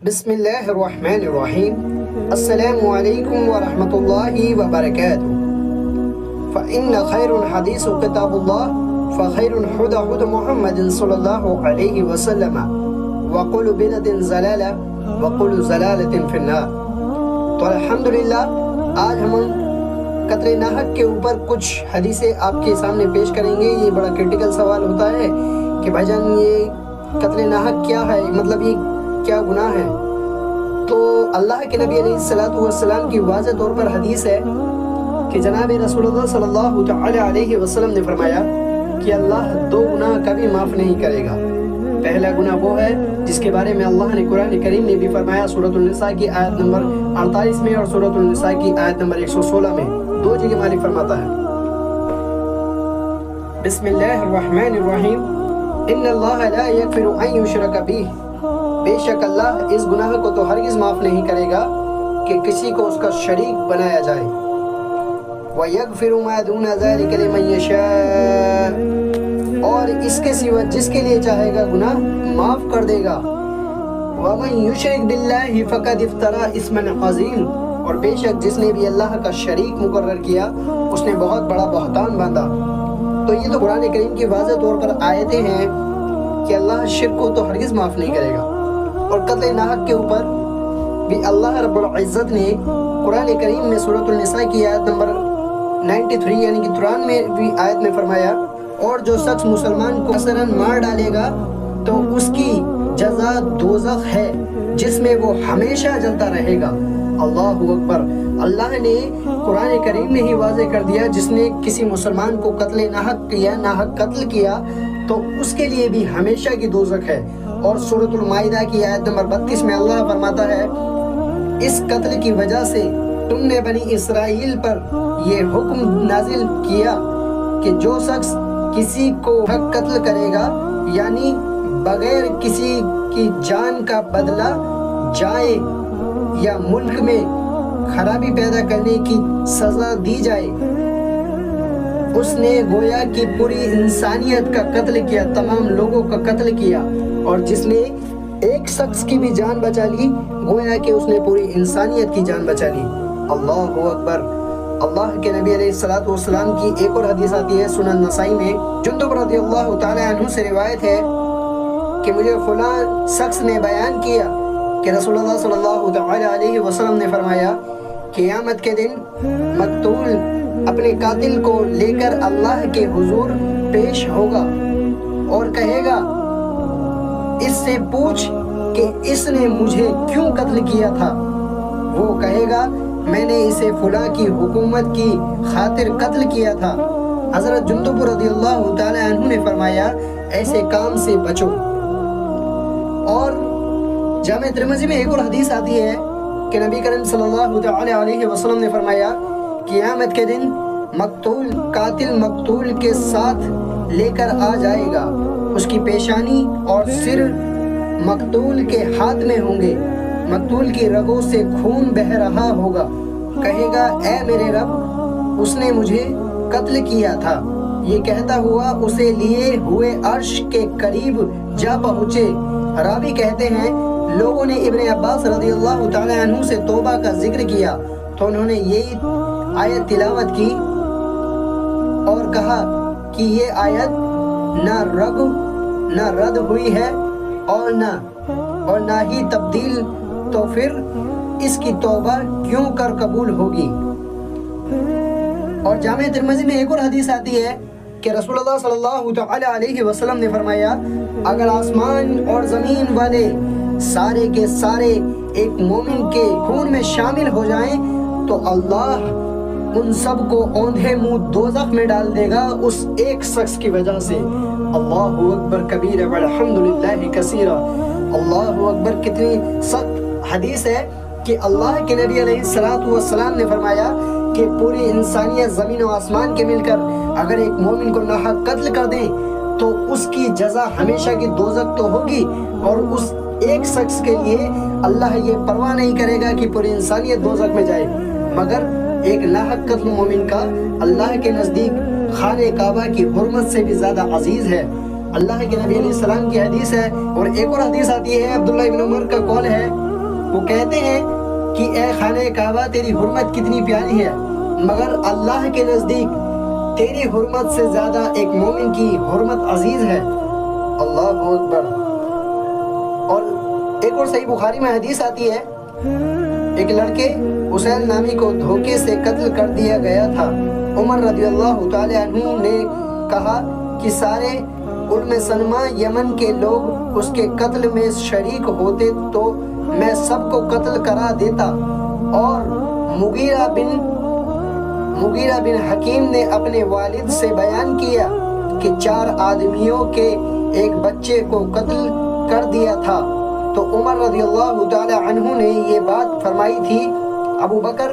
بسم اللہ الرحمن الرحیم السلام علیکم ورحمۃ اللہ وبرکاتہ فإن خیر الحدیث کتاب اللہ فخیر الہدی ہدی محمد صلی اللہ علیہ وسلم وکل بدعۃ ضلالہ وکل ضلالۃ فی النار۔ تو الحمدللہ آج ہم قتل ناحق کے اوپر کچھ حدیثیں آپ کے سامنے پیش کریں گے۔ یہ بڑا کرٹیکل سوال ہوتا ہے کہ بھائی جان یہ قتل ناحق کیا ہے، مطلب یہ کیا گناہ ہے؟ تو اللہ کے نبی علیہ السلام کی واضح طور پر حدیث ہے کہ جناب رسول اللہ صلی اللہ تعالی علیہ وسلم نے فرمایا کہ اللہ دو گناہ کبھی معاف نہیں کرے گا۔ پہلا گناہ وہ ہے جس کے بارے میں اللہ نے قرآن کریم میں بھی فرمایا، سورۃ النساء کی آیت نمبر 48 میں اور سورۃ النساء کی آیت نمبر 116 میں، دو جگہ مالک فرماتا ہے بسم اللہ الرحمن الرحیم ان اللہ لا یغفر ان یشرک بہ، بے شک اللہ اس گناہ کو تو ہرگز معاف نہیں کرے گا کہ کسی کو اس کا شریک بنایا جائے، وَيَغْفِرُ مَا دُونَ ذَلِكَ لِمَن يَشَاءُ، اور اس کے سوا جس کے لیے چاہے گا گناہ معاف کر دے گا، وَمَن يُشْرِكْ بِاللَّهِ فَقَدِ افْتَرَىٰ إِثْمًا عَظِيمًا، اور بے شک جس نے بھی اللہ کا شریک مقرر کیا اس نے بہت بڑا بہتان باندھا۔ تو یہ تو قرآن کریم کی واضح طور پر آیتیں ہیں کہ اللہ شرک کو تو ہرگز معاف نہیں کرے گا۔ اور قتل ناحق کے اوپر بھی اللہ رب العزت نے قرآن کریم میں سورۃ النساء کی آیت نمبر 93 یعنی کہ 93 آیت میں فرمایا، اور جو شخص مسلمان کو مثلاً مار ڈالے گا تو اس کی جزا دوزخ ہے جس میں وہ ہمیشہ جلتا رہے گا۔ اللہ اکبر۔ اللہ نے قرآن کریم میں ہی واضح کر دیا جس نے کسی مسلمان کو قتل ناحق کیا، ناحق قتل کیا تو اس کے لیے بھی ہمیشہ کی دوزخ ہے۔ اور سورۃ المائدہ کی آیت نمبر 32 میں اللہ فرماتا ہے، اس قتل کی وجہ سے تم نے بنی اسرائیل پر یہ حکم نازل کیا کہ جو شخص کسی کو حق قتل کرے گا یعنی بغیر کسی کی جان کا بدلہ جائے یا ملک میں خرابی پیدا کرنے کی سزا دی جائے، اس نے گویا کہ پوری انسانیت کا قتل کیا، تمام لوگوں کا قتل کیا، اور جس نے ایک شخص کی بھی جان بچا لی گویا کہ اس نے پوری انسانیت کی جان بچا لی۔ اللہ اکبر۔ اللہ کے نبی علیہ السلام کی ایک اور حدیث آتی ہے سنن نسائی میں، جندب رضی اللہ تعالی عنہ سے روایت ہے کہ مجھے فلاں شخص نے بیان کیا کہ رسول اللہ صلی اللہ تعالی علیہ وسلم نے فرمایا، قیامت کے دن مقتول اپنے قاتل کو لے کر اللہ کے حضور پیش ہوگا اور کہے گا، اس سے پوچھ کہ اس نے مجھے کیوں قتل کیا تھا؟ وہ کہے گا، میں نے اسے فلاں کی حکومت کی خاطر قتل کیا تھا۔ حضرت جندب رضی اللہ تعالی عنہ نے فرمایا، ایسے کام سے بچو۔ اور جامع ترمذی میں ایک اور حدیث آتی ہے کہ نبی کریم صلی اللہ تعالی علیہ وسلم نے فرمایا، قیامت کے دن مقتول قاتل مقتول کے ساتھ لے کر آ جائے گا، اس کی پیشانی اور سر مقتول کے ہاتھ میں ہوں گے، مقتول کی رگوں سے خون بہہ رہا ہوگا، کہے گا، اے میرے رب، اس نے مجھے قتل کیا تھا۔ یہ کہتا ہوا اسے لیے ہوئے عرش کے قریب جا پہنچے۔ راوی کہتے ہیں، لوگوں نے ابن عباس رضی اللہ تعالی عنہ سے توبہ کا ذکر کیا تو انہوں نے یہی آیت تلاوت کی اور کہا کہ یہ آیت نہ رد ہوئی ہے اور نہ ہی تبدیل، تو پھر اس کی توبہ کیوں کر قبول ہوگی۔ اور جامع ترمذی میں ایک اور حدیث آتی ہے کہ رسول اللہ صلی اللہ تعالی علیہ وسلم نے فرمایا، اگر آسمان اور زمین والے سارے کے سارے ایک مومن کے خون میں شامل ہو جائیں تو اللہ ان سب کو اوندھے منہ دوزخ میں ڈال دے گا اس ایک شخص کی وجہ سے۔ اللہ اکبر کبیرہ والحمدللہ کثیرہ۔ اللہ اکبر۔ کتنی سخت حدیث ہے کہ اللہ کے نبی علیہ السلام نے فرمایا کہ پوری انسانیت زمین و آسمان کے مل کر اگر ایک مومن کو ناحق قتل کر دیں تو اس کی جزا ہمیشہ کی دوزخ تو ہوگی، اور اس ایک شخص کے لیے اللہ یہ پرواہ نہیں کرے گا کہ پوری انسانیت دوزخ میں جائے، مگر ایک ناحق قتل مومن کا اللہ کے نزدیک خانہ کعبہ کی حرمت سے بھی زیادہ عزیز ہے۔ اللہ کے نبی علیہ السلام کی حدیث ہے. اور ایک اور حدیث آتی ہے, عبداللہ ابن عمر کا قول ہے, وہ کہتے ہیں کہ اے خانہ کعبہ تیری حرمت کتنی پیاری ہے, مگر اللہ کے نزدیک تیری حرمت سے زیادہ ایک مومن کی حرمت عزیز ہے. اللہ اکبر. اور ایک اور صحیح بخاری میں حدیث آتی ہے, ایک لڑکے حسین نامی کو دھوکے سے قتل کر دیا گیا تھا. عمر رضی اللہ تعالی عنہ نے کہا کہ سارے علم سنما یمن کے لوگ اس کے قتل میں شریک ہوتے تو میں سب کو قتل کرا دیتا. اور مغیرہ بن حکیم نے اپنے والد سے بیان کیا کہ 4 آدمیوں کے ایک بچے کو قتل کر دیا تھا. تو عمر رضی اللہ تعالی عنہ نے یہ بات فرمائی تھی. ابو بکر,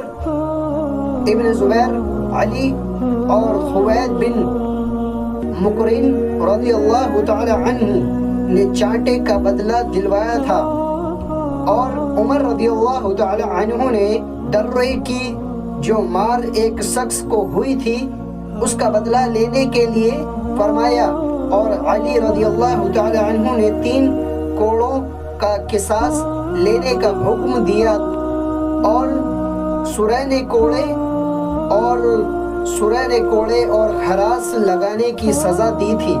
ابن زبیر, علی اور خوید بن مقرن رضی اللہ تعالی عنہ نے چانٹے کا بدلہ دلوایا تھا. اور عمر رضی اللہ تعالی عنہ نے درے کی جو مار ایک شخص کو ہوئی تھی اس کا بدلہ لینے کے لیے فرمایا. اور علی رضی اللہ تعالی عنہ نے 3 کوڑوں کا قصاص لینے کا حکم دیا اور سرینے کوڑے اور ہراس لگانے کی سزا دی تھی.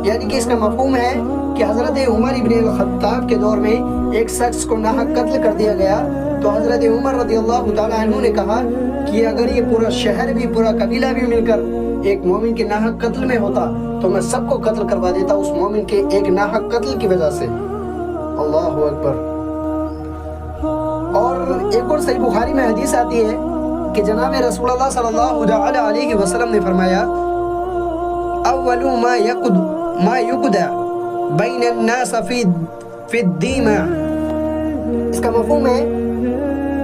یعنی کہ اس کا مفہوم ہے کہ حضرت عمر ابن الخطاب کے دور میں ایک شخص کو ناحق قتل کر دیا گیا تو حضرت عمر رضی اللہ تعالی عنہ نے کہا کہ اگر یہ پورا شہر بھی, پورا قبیلہ بھی مل کر ایک مومن کے ناحق قتل میں ہوتا تو میں سب کو قتل کروا دیتا اس مومن کے ایک ناحق قتل کی وجہ سے. اللہ اکبر. اور ایک اور صحیح بخاری میں حدیث آتی ہے کہ جناب رسول اللہ صلی اللہ علیہ وسلم نے فرمایا, اول ما یقضى بین الناس فی الدماء. اس کا مفہوم ہے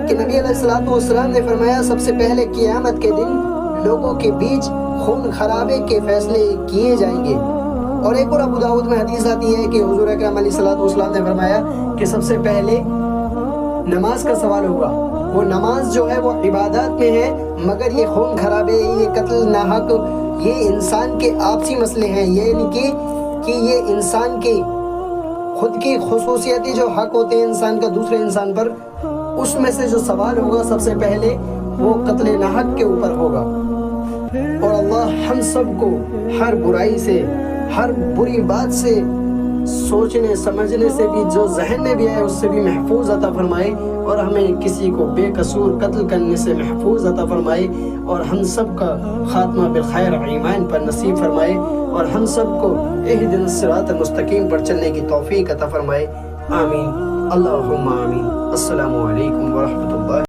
کہ نبی علیہ السلام نے فرمایا سب سے پہلے قیامت کے دن لوگوں کے بیچ خون خرابے کے فیصلے کیے جائیں گے. اور ایک اور ابو داؤد میں حدیث آتی ہے کہ حضور اکرم علیہ السلام نے فرمایا کہ سب سے پہلے نماز کا سوال ہوگا. وہ نماز جو ہے وہ عبادات میں ہے, مگر یہ خون خرابے, یہ قتل ناحق, یہ انسان کے آپسی مسئلے ہیں. یعنی کہ یہ انسان کے خود کی خصوصیتی جو حق ہوتے ہیں انسان کا دوسرے انسان پر, اس میں سے جو سوال ہوگا سب سے پہلے وہ قتل ناحق کے اوپر ہوگا. اور اللہ ہم سب کو ہر برائی سے, ہر بری بات سے, سوچنے سمجھنے سے بھی, جو ذہن میں بھی آئے اس سے بھی محفوظ عطا فرمائے, اور ہمیں کسی کو بے قصور قتل کرنے سے محفوظ عطا فرمائے, اور ہم سب کا خاتمہ بالخیر ایمان پر نصیب فرمائے, اور ہم سب کو اہدنا الصراط المستقیم پر چلنے کی توفیق عطا فرمائے. آمین. اللہم آمین. السلام علیکم ورحمۃ اللہ.